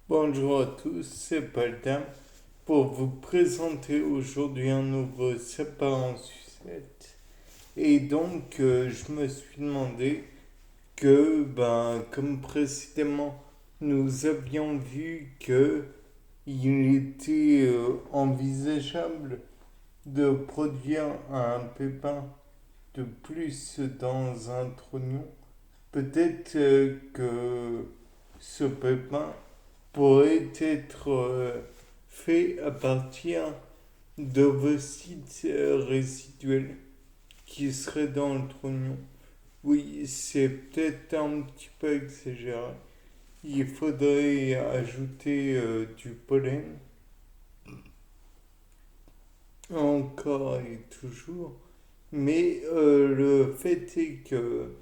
Bonjour à tous, c'est Paltin pour vous présenter aujourd'hui un nouveau sapin en sucette. Et donc, je me suis demandé que, comme précédemment, nous avions vu que il était envisageable de produire un pépin de plus dans un trognon. Peut-être que ce pépin pourrait être fait à partir d'ovocytes résiduels qui seraient dans le trognon. Oui, c'est peut-être un petit peu exagéré. Il faudrait ajouter du pollen, encore et toujours. Mais le fait est que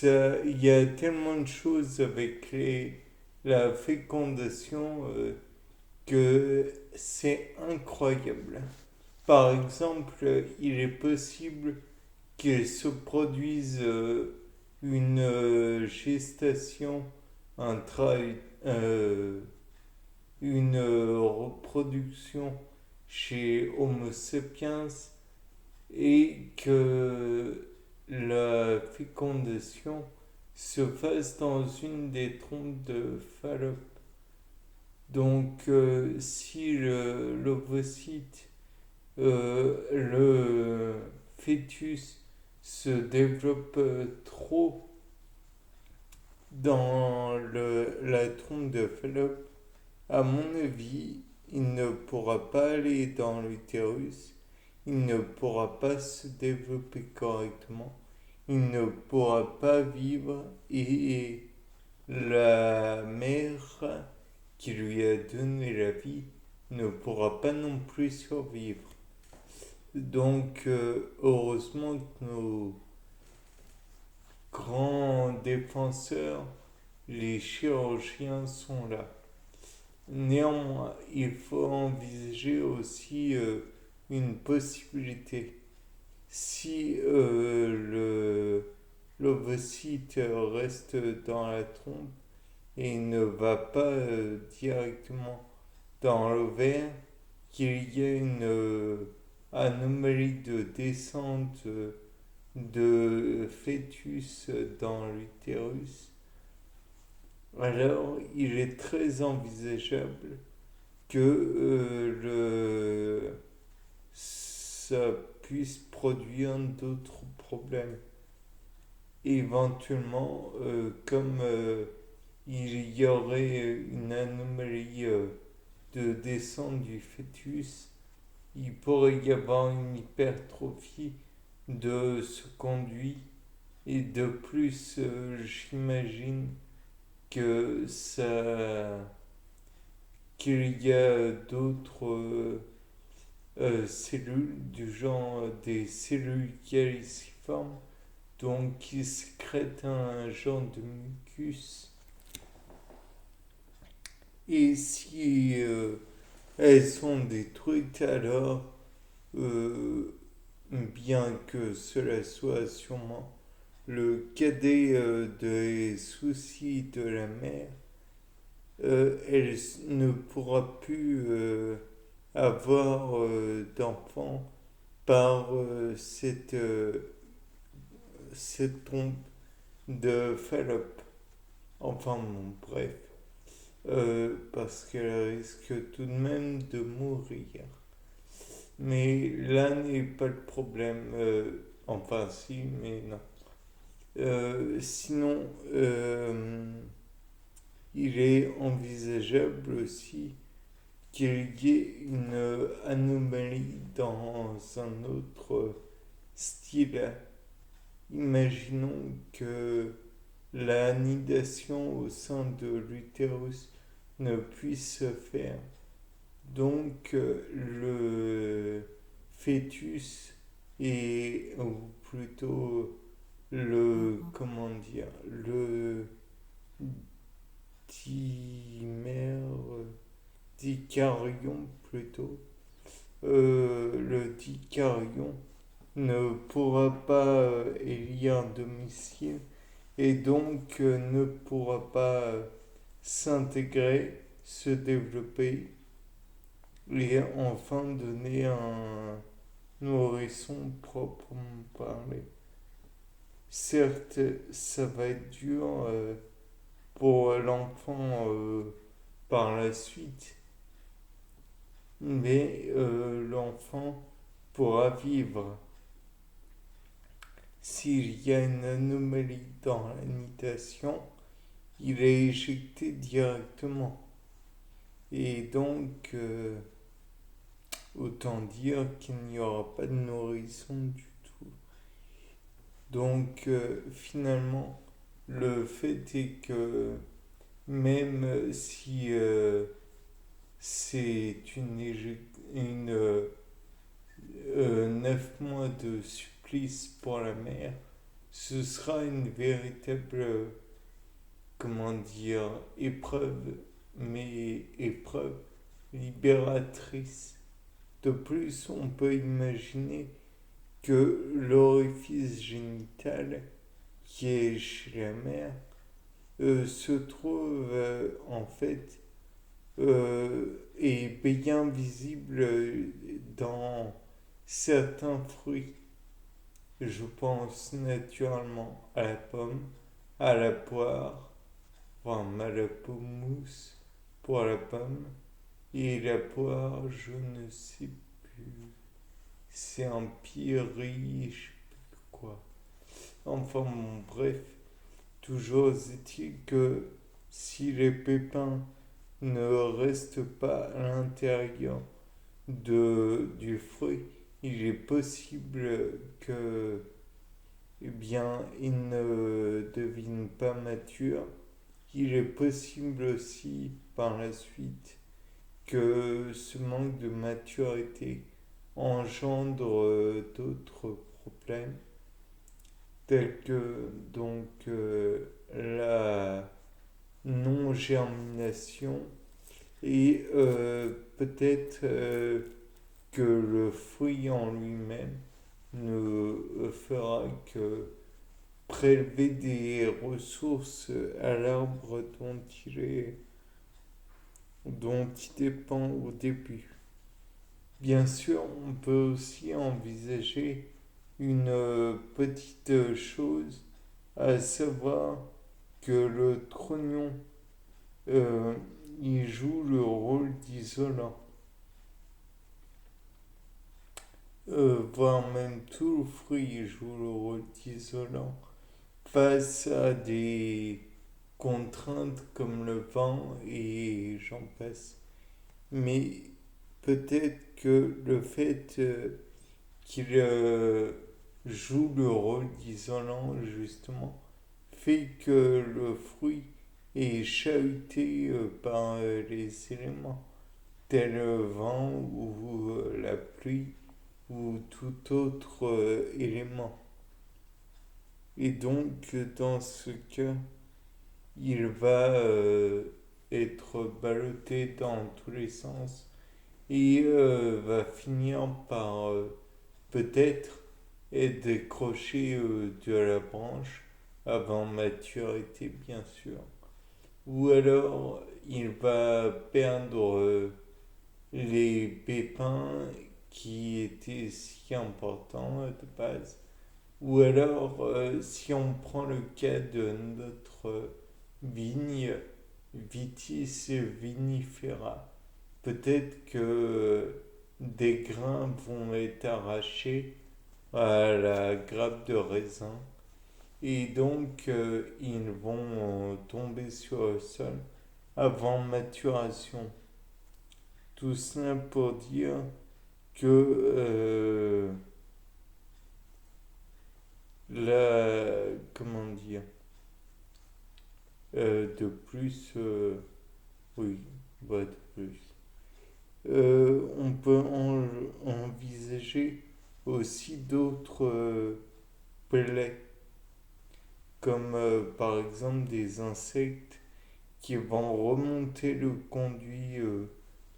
il y a tellement de choses avec la fécondation que c'est incroyable. Par exemple, il est possible qu'il se produise une gestation, un tra- euh, une reproduction chez Homo sapiens et que la fécondation se fasse dans une des trompes de Fallope. Donc, si l'ovocyte, le fœtus se développe trop dans la trompe de Fallope, à mon avis, il ne pourra pas aller dans l'utérus, il ne pourra pas se développer correctement, il ne pourra pas vivre et la mère qui lui a donné la vie ne pourra pas non plus survivre. Donc, heureusement que nos grands défenseurs, les chirurgiens, sont là. Néanmoins, il faut envisager aussi une possibilité. Si l'ovocyte reste dans la trompe et ne va pas directement dans l'ovaire, qu'il y ait une anomalie de descente de fœtus dans l'utérus, alors il est très envisageable que ça puisse produire d'autres problèmes. Éventuellement, comme il y aurait une anomalie de descente du fœtus, il pourrait y avoir une hypertrophie de ce conduit. Et de plus, j'imagine que ça, qu'il y a d'autres cellules du genre des cellules caliciformes, donc qui sécrètent un genre de mucus. Et si elles sont détruites, alors, euh, bien que cela soit sûrement le cadet des soucis de la mère, elle ne pourra plus avoir d'enfant par cette trompe de Fallope. Enfin bon, bref. Parce qu'elle risque tout de même de mourir. Mais là n'est pas le problème. Enfin si, mais non. Sinon, il est envisageable aussi qu'il y ait une anomalie dans un autre style. Imaginons que la nidation au sein de l'utérus ne puisse se faire. Donc le fœtus et ou plutôt le comment dire le dimère dicarion plutôt le dicarion ne pourra pas élire un domicile et donc ne pourra pas s'intégrer, se développer et enfin donner un nourrisson proprement parlé. Certes, ça va être dur pour l'enfant par la suite, mais l'enfant pourra vivre. S'il y a une anomalie dans la nitation, il est éjecté directement. Et donc, autant dire qu'il n'y aura pas de nourrisson du tout. Donc, finalement, le fait est que même si c'est une 9 mois de supplice pour la mère, ce sera une véritable, comment dire, épreuve, mais épreuve libératrice. De plus, on peut imaginer que l'orifice génital qui est chez la mère se trouve en fait est bien visible dans certains fruits. Je pense naturellement à la pomme, à la poire, enfin à la pommousse pour la pomme, et la poire, je ne sais plus. C'est un piri, je sais plus quoi. Enfin bon, bref, toujours est-il que si les pépins ne restent pas à l'intérieur du fruit, il est possible que, eh bien, il ne devienne pas mature. Il est possible aussi par la suite que ce manque de maturité engendre d'autres problèmes tels que donc la non-germination et peut-être que le fruit en lui-même ne fera que prélever des ressources à l'arbre dont il dépend au début. Bien sûr, on peut aussi envisager une petite chose, à savoir que le trognon, euh, il joue le rôle d'isolant, voire même tout le fruit joue le rôle d'isolant face à des contraintes comme le vent et j'en passe. Mais peut-être que le fait qu'il joue le rôle d'isolant, justement, fait que le fruit est chahuté par les éléments, tels le vent ou la pluie ou tout autre élément. Et donc, dans ce cas, il va être ballotté dans tous les sens et va finir par peut-être être décroché de la branche avant maturité, bien sûr. Ou alors, il va perdre les pépins qui étaient si importants de base. Ou alors, si on prend le cas de notre vigne, Vitis vinifera, peut-être que des grains vont être arrachés à la grappe de raisin et donc ils vont tomber sur le sol avant maturation. Tout cela pour dire que comment dire, de plus, oui, bah de plus. On peut envisager aussi d'autres plaies, comme par exemple des insectes qui vont remonter le conduit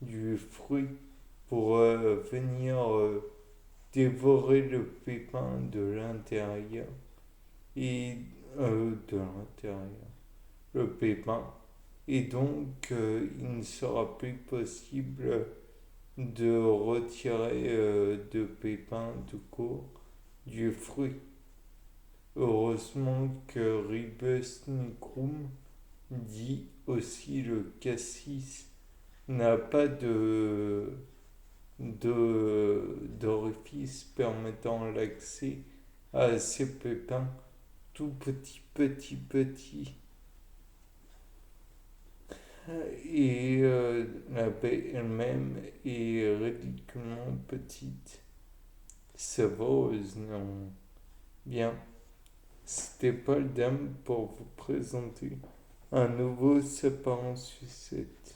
du fruit pour venir dévorer le pépin de l'intérieur et de l'intérieur, le pépin. et donc il ne sera plus possible de retirer de pépins tout court du fruit. Heureusement que Ribes nigrum, dit aussi le cassis, n'a pas d'orifice permettant l'accès à ces pépins tout petits. Et la baie elle-même est ridiculement petite. Savoureuse, non. Bien, c'était Paul Dame pour vous présenter un nouveau sapin en sucette.